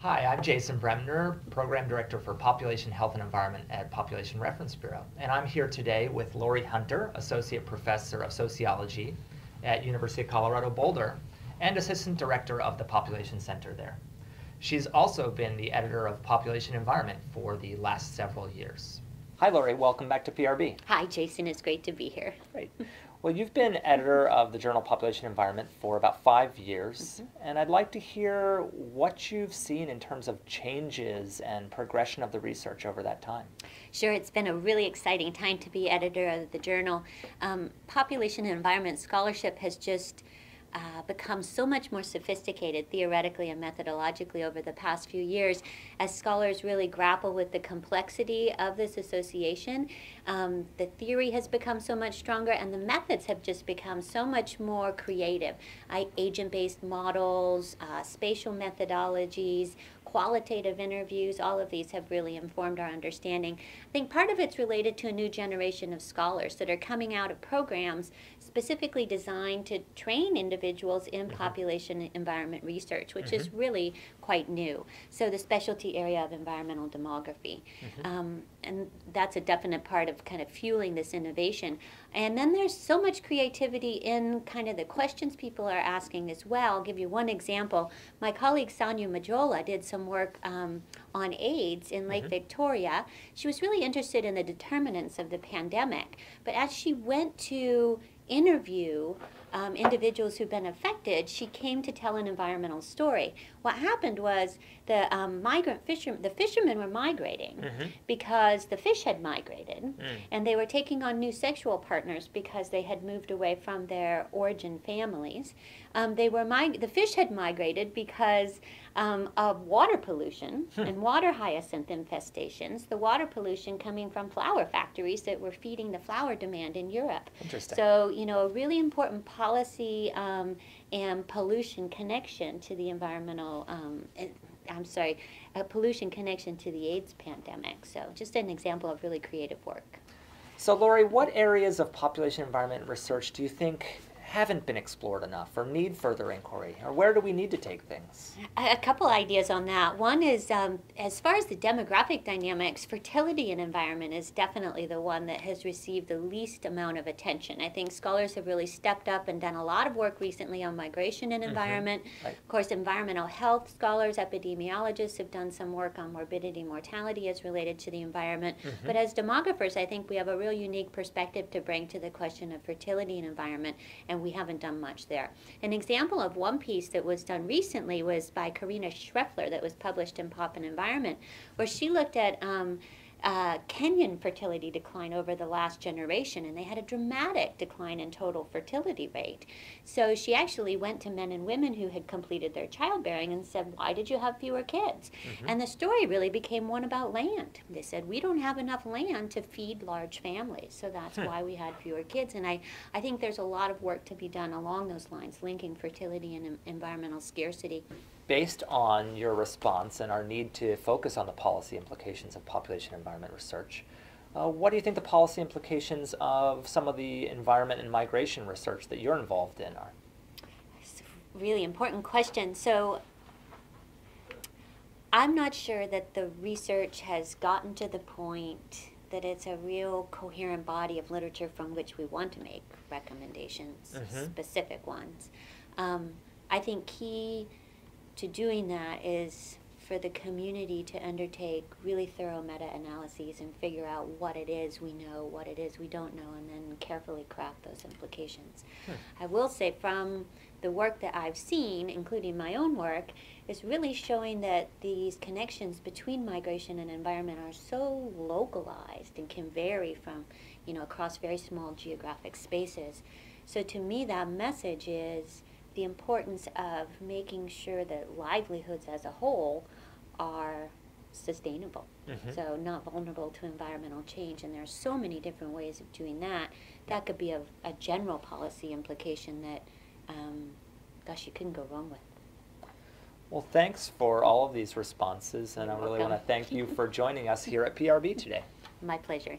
Hi, I'm Jason Bremner, Program Director for Population Health and Environment at Population Reference Bureau. And I'm here today with Lori Hunter, Associate Professor of Sociology at University of Colorado Boulder and Assistant Director of the Population Center there. She's also been the editor of Population Environment for the last several years. Hi, Lori. Welcome back to PRB. Hi, Jason. It's great to be here. Great. Well, you've been editor of the journal Population Environment for about 5 years, and I'd like to hear what you've seen in terms of changes and progression of the research over that time. Sure, it's been a really exciting time to be editor of the journal. Population and environment scholarship has just become so much more sophisticated theoretically and methodologically over the past few years as scholars really grapple with the complexity of this association. The theory has become so much stronger and the methods have just become so much more creative. Agent-based models, spatial methodologies, qualitative interviews, all of these have really informed our understanding. I think part of it's related to a new generation of scholars that are coming out of programs specifically designed to train individuals in population environment research, which is really quite new. So the specialty area of environmental demography. And that's a definite part of kind of fueling this innovation. And then there's so much creativity in kind of the questions people are asking as well. I'll give you one example. My colleague Sonia Majola did some work on AIDS in Lake Victoria. She was really interested in the determinants of the pandemic. But as she went to interview individuals who've been affected, she came to tell an environmental story. What happened was the fishermen were migrating because the fish had migrated, and they were taking on new sexual partners because they had moved away from their origin families. The fish had migrated because of water pollution and water hyacinth infestations, the water pollution coming from flower factories that were feeding the flower demand in Europe. Interesting. So, a really important policy and pollution connection to the environmental, a pollution connection to the AIDS pandemic. So just an example of really creative work. So, Lori, what areas of population environment research do you think haven't been explored enough or need further inquiry, or where do we need to take things? A couple ideas on that. One is, as far as the demographic dynamics, fertility and environment is definitely the one that has received the least amount of attention. I think scholars have really stepped up and done a lot of work recently on migration and environment. Right. Of course, environmental health scholars, epidemiologists have done some work on morbidity, mortality as related to the environment. But as demographers, I think we have a real unique perspective to bring to the question of fertility and environment, and we haven't done much there. An example of one piece that was done recently was by Karina Schreffler that was published in Pop and Environment, where she looked at Kenyan fertility decline over the last generation, and they had a dramatic decline in total fertility rate. So she actually went to men and women who had completed their childbearing and said, why did you have fewer kids? And the story really became one about land. They said, we don't have enough land to feed large families, so that's why we had fewer kids. And I think there's a lot of work to be done along those lines, linking fertility and environmental scarcity. Based on your response and our need to focus on the policy implications of population environment research, what do you think the policy implications of some of the environment and migration research that you're involved in are? It's a really important question. So I'm not sure that the research has gotten to the point that it's a real coherent body of literature from which we want to make recommendations, specific ones. I think key to doing that is for the community to undertake really thorough meta-analyses and figure out what it is we know, what it is we don't know, and then carefully craft those implications. I will say from the work that I've seen, including my own work, is really showing that these connections between migration and environment are so localized and can vary from, across very small geographic spaces. So to me, that message is the importance of making sure that livelihoods as a whole are sustainable, so not vulnerable to environmental change. And there are so many different ways of doing that. That could be a general policy implication that, gosh, you couldn't go wrong with. Well, thanks for all of these responses, and I really welcome. want to thank you for joining us here at PRB today. My pleasure.